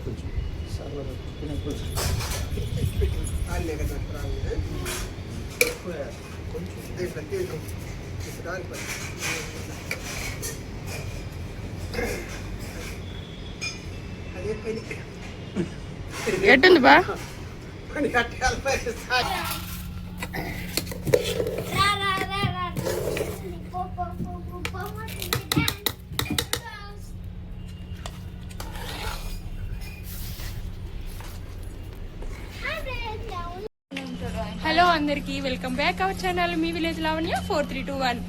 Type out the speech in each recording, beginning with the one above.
కొంచెం సర్వర్ కొంచెం ఎట్టుంది బా హలో అందరికి welcome back our channel me village Lavanya 4321.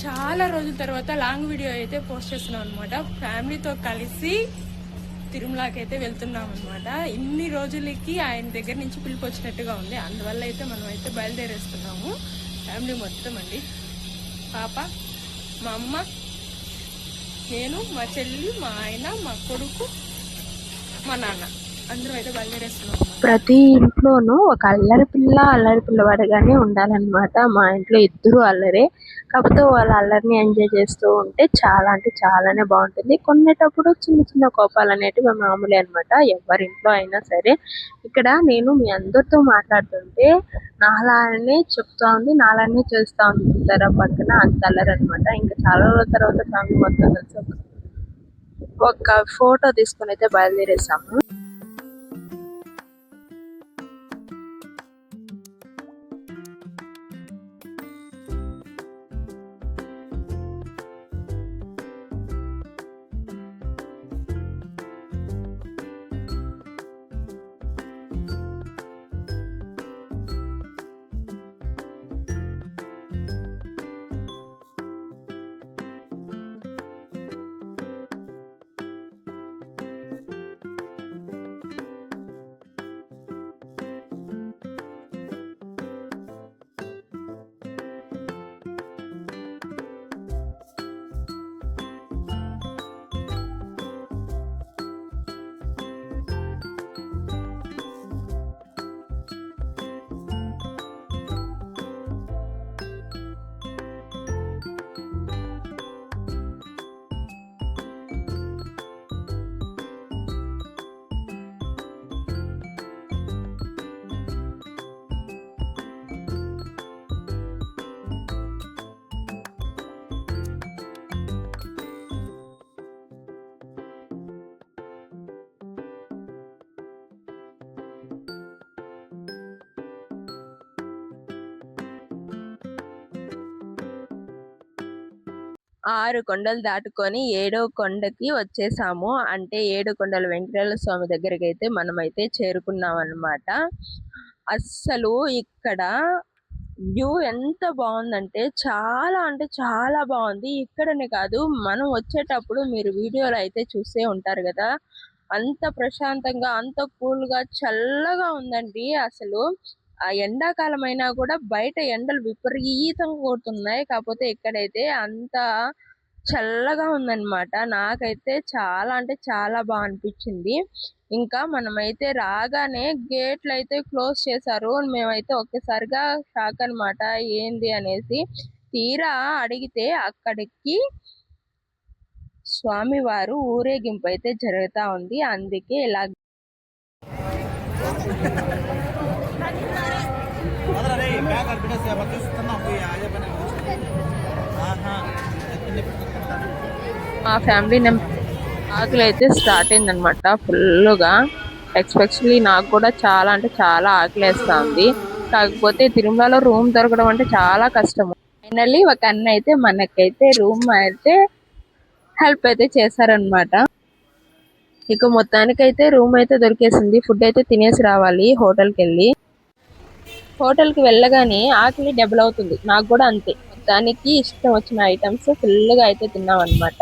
చాలా రోజుల తర్వాత లాంగ్ వీడియో అయితే పోస్ట్ చేస్తున్నాం అనమాట. ఫ్యామిలీతో కలిసి తిరుమలకి అయితే వెళ్తున్నాం అనమాట. ఇన్ని రోజులకి ఆయన దగ్గర నుంచి పిలుపు వచ్చినట్టుగా ఉంది. అందువల్ల అయితే మనం అయితే బయలుదేరేస్తున్నాము ఫ్యామిలీ మొత్తం అండి. పాప, మా అమ్మ, నేను, మా చెల్లి, మా ఆయన, మా కొడుకు, మా నాన్న అందరూ అయితే బయలుదేరేస్తున్నాం. ప్రతి ఇంట్లోనూ ఒక అల్లరి పిల్లవాడిగానే ఉండాలన్నమాట. మా ఇంట్లో ఇద్దరు అల్లరే, కాకపోతే వాళ్ళ అల్లరిని ఎంజాయ్ చేస్తూ ఉంటే చాలా అంటే చాలానే బాగుంటుంది. కొన్నేటప్పుడు చిన్న చిన్న కోపాలు అనేటివి మామూలే అనమాట, ఎవరింట్లో అయినా సరే. ఇక్కడ నేను మీ అందరితో మాట్లాడుతుంటే నాలానే చెప్తా ఉంది, నాలానే చేస్తూ ఉంది. చూసారా పక్కన అంత అల్లరి అనమాట. ఇంకా చాలా రోజుల తర్వాత ఫ్యామిలీ మొత్తం కలిసి ఒక ఫోటో తీసుకుని అయితే బయలుదేరేసాము. ఆరు కొండలు దాటుకొని 7వ కొండకి వచ్చేసాము. అంటే 7 కొండల వెంకటేశ్వర స్వామి దగ్గరికి అయితే మనమైతే చేరుకున్నాం అన్నమాట. అస్సలు ఇక్కడ వ్యూ ఎంత బాగుందంటే చాలా అంటే చాలా బాగుంది. ఇక్కడనే కాదు, మనం వచ్చేటప్పుడు మీరు వీడియోలో అయితే చూసే ఉంటారు కదా, అంత ప్రశాంతంగా, అంత కూల్ గా, చల్లగా ఉందండి. అసలు ఆ ఎండాకాలం అయినా కూడా బయట ఎండలు విపరీతంగా కొడుతున్నాయి. కాకపోతే ఇక్కడైతే అంత చల్లగా ఉందన్నమాట. నాకైతే చాలా అంటే చాలా బాగా అనిపించింది. ఇంకా మనమైతే రాగానే గేట్లు అయితే క్లోజ్ చేశారు. మేమైతే ఒక్కసారిగా షాక్ అన్నమాట, ఏంది అనేసి. తీరా అడిగితే అక్కడికి స్వామివారు ఊరేగింపు అయితే జరుగుతా ఉంది. అందుకే ఇలా మా ఫ్యామిలీ ఆకలి అయితే స్టార్ట్ అయిందనమాట ఫుల్గా. ఎస్పెషల్లీ నాకు కూడా చాలా అంటే చాలా ఆకలి వేస్తా ఉంది. కాకపోతే తిరుమలలో రూమ్ దొరకడం అంటే చాలా కష్టము. ఫైనల్లీ ఒక అన్న అయితే మనకైతే రూమ్ అయితే హెల్ప్ అయితే చేశారనమాట. ఇక మొత్తానికైతే రూమ్ అయితే దొరికేసింది. ఫుడ్ అయితే తినేసి రావాలి హోటల్కి వెళ్ళి. హోటల్కి వెళ్ళగానే ఆకలి డబుల్ అవుతుంది. నాకు కూడా అంతే. దానికి ఇష్టం వచ్చిన ఐటమ్స్ ఫుల్గా అయితే తిన్నాం అనమాట.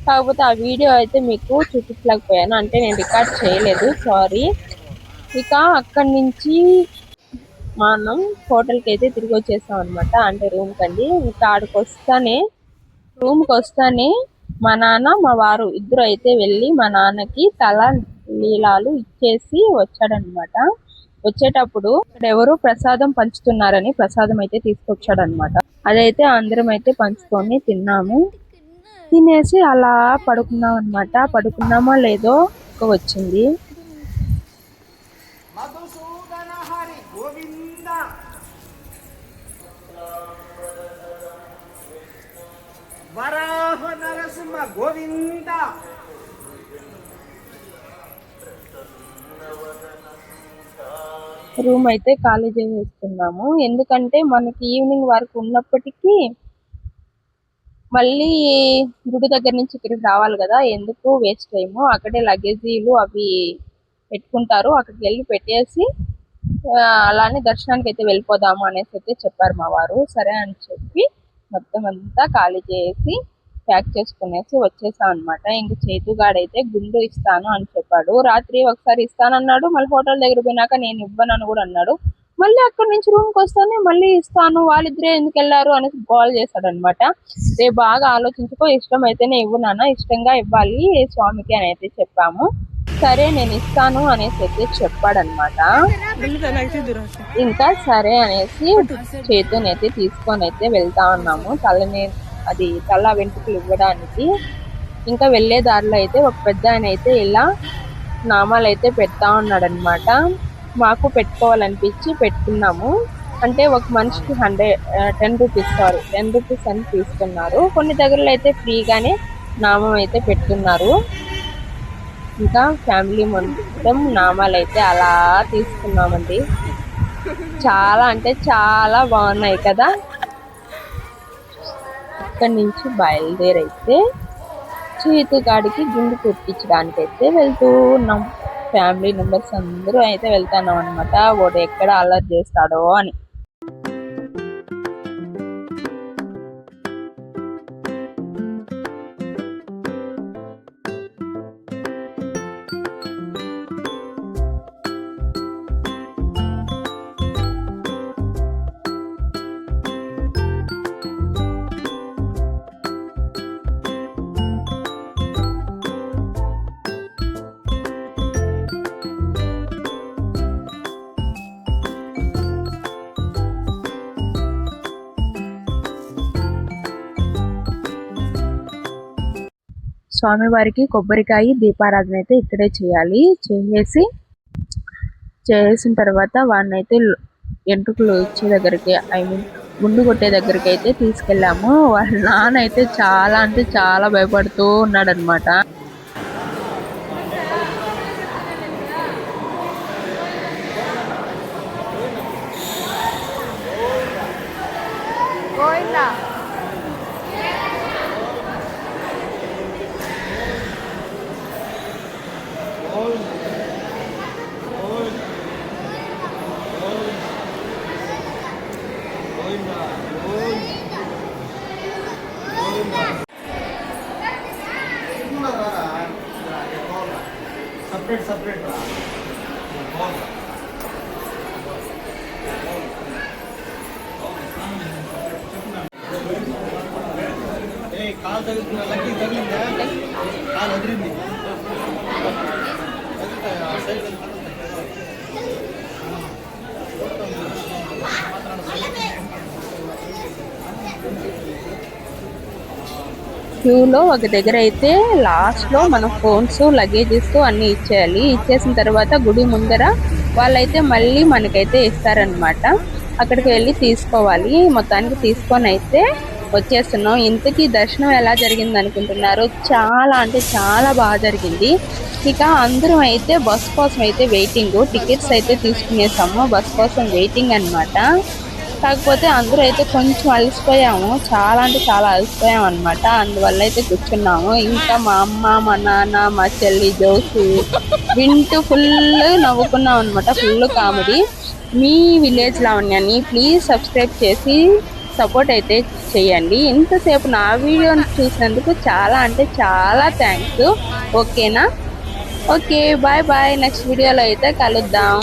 కాకపోతే ఆ వీడియో అయితే మీకు చూపించలేకపోయాను, అంటే నేను రికార్డ్ చేయలేదు, సారీ. ఇక అక్కడి నుంచి మనం హోటల్కి అయితే తిరిగి వచ్చేసాం అనమాట, అంటే రూమ్ కండి. ఇంకా ఆడికి రూమ్కి వస్తానే మా నాన్న మా వారు ఇద్దరు అయితే వెళ్ళి మా నాన్నకి తల నీలాలు ఇచ్చేసి వచ్చాడనమాట. వచ్చేటప్పుడు ఇక్కడ ఎవరు ప్రసాదం పంచుతున్నారని ప్రసాదం అయితే తీసుకొచ్చాడనమాట. అదైతే అందరం అయితే పంచుకొని తిన్నాము. తినేసి అలా పడుకున్నాం అనమాట. పడుకున్నామో లేదో వచ్చింది. మధుసూదన హరి గోవింద. వరాహ నరసింహ గోవింద. రూమ్ అయితే ఖాళీ చేసేస్తున్నాము. ఎందుకంటే మనకి ఈవినింగ్ వరకు ఉన్నప్పటికీ మళ్ళీ గుడి దగ్గర నుంచి ఇక్కడికి రావాలి కదా, ఎందుకు వేస్ట్ టైము. అక్కడే లగేజీలు అవి పెట్టుకుంటారు, అక్కడికి వెళ్ళి పెట్టేసి అలానే దర్శనానికి అయితే వెళ్ళిపోదాము అనేసి అయితే చెప్పారు మా వారు. సరే అని చెప్పి మొత్తం అంతా ఖాళీ చేసి ప్యాక్ చేసుకునేసి వచ్చేసాం అనమాట. ఇంక చేతుగాడైతే గుండు ఇస్తాను అని చెప్పాడు. రాత్రి ఒకసారి ఇస్తానన్నాడు, మళ్ళీ హోటల్ దగ్గర పోయినాక నేను ఇవ్వనని కూడా అన్నాడు. మళ్ళీ అక్కడి నుంచి రూమ్కి వస్తానే మళ్ళీ ఇస్తాను, వాళ్ళిద్దరే ఎందుకు వెళ్ళారు అనేసి కాల్ చేశాడు అనమాట. రేపు బాగా ఆలోచించుకో, ఇష్టం అయితేనే ఇవ్వు నాన్న, ఇష్టంగా ఇవ్వాలి స్వామికి అని అయితే చెప్పాము. సరే నేను ఇస్తాను అనేసి అయితే చెప్పాడనమాట. ఇంకా సరే అనేసి చేతునైతే తీసుకొని అయితే వెళ్తా ఉన్నాము తల వెంట్రుకలు ఇవ్వడానికి. ఇంకా వెళ్ళే దారిలో అయితే ఒక పెద్ద ఆయన అయితే ఇలా నామాలు అయితే పెడతా ఉన్నాడు అనమాట. మాకు పెట్టుకోవాలనిపించి పెట్టుకున్నాము. అంటే ఒక మనిషికి 10 రూపీస్ అని తీసుకున్నారు. కొన్ని దగ్గరలో అయితే ఫ్రీగానే నామం అయితే పెట్టున్నారు. ఇంకా ఫ్యామిలీ మొత్తం నామాలు అయితే అలా తీసుకున్నామండి. చాలా అంటే చాలా బాగున్నాయి కదా. అక్కడి నుంచి బయలుదేరైతే చేతుగాడికి గుండు కొట్టించడానికి అయితే వెళ్తూ ఉన్నాం. ఫ్యామిలీ మెంబర్స్ అందరూ అయితే వెళ్తున్నాం అనమాట. వాడు ఎక్కడ అల్లరి చేస్తాడో అని. స్వామివారికి కొబ్బరికాయ దీపారాధన అయితే ఇక్కడే చేయాలి. చేసిన తర్వాత వాడిని అయితే ఎంట్రుకలు ఇచ్చే దగ్గరికి, గుండు కొట్టే దగ్గరికి అయితే తీసుకెళ్ళాము. వాళ్ళ నాన్న అయితే చాలా అంటే చాలా భయపడుతూ ఉన్నాడు అనమాట. separate కాలు తగ్గుతున్న లక్కీ తగిలిందా, కాలు వదిలింది. క్యూలో ఒక దగ్గర అయితే లాస్ట్ లో మన ఫోన్స్ లగేజెస్ అన్ని ఇచ్చేయాలి. ఇచ్చేసిన తర్వాత గుడి ముందర వాళ్ళైతే మళ్ళీ మనకైతే ఇస్తారనమాట. అక్కడికి వెళ్ళి తీసుకోవాలి. మొత్తానికి తీసుకొని అయితే వచ్చేస్తున్నాం. ఇంతకీ దర్శనం ఎలా జరిగింది అనుకుంటున్నారు? చాలా అంటే చాలా బాగా జరిగింది. ఇక అందరం అయితే బస్ కోసం అయితే వెయిటింగ్, టికెట్స్ అయితే తీసుకునేసాము. బస్ కోసం వెయిటింగ్ అన్నమాట. కాకపోతే అందరూ అయితే కొంచెం అలసిపోయాము, చాలా అంటే చాలా అలసిపోయాం అనమాట. అందువల్ల అయితే కూర్చున్నాము. ఇంకా మా అమ్మ, మా నాన్న, మా చెల్లి జోసు వింటూ ఫుల్ నవ్వుకున్నాం అనమాట. Full comedy. మీ విలేజ్ లావణ్యాన్ని ప్లీజ్ సబ్స్క్రైబ్ చేసి సపోర్ట్ అయితే చేయండి. ఇంతసేపు నా వీడియోని చూసినందుకు చాలా అంటే చాలా థ్యాంక్స్. ఓకేనా? Okay, bye bye. నెక్స్ట్ వీడియోలో అయితే కలుద్దాం.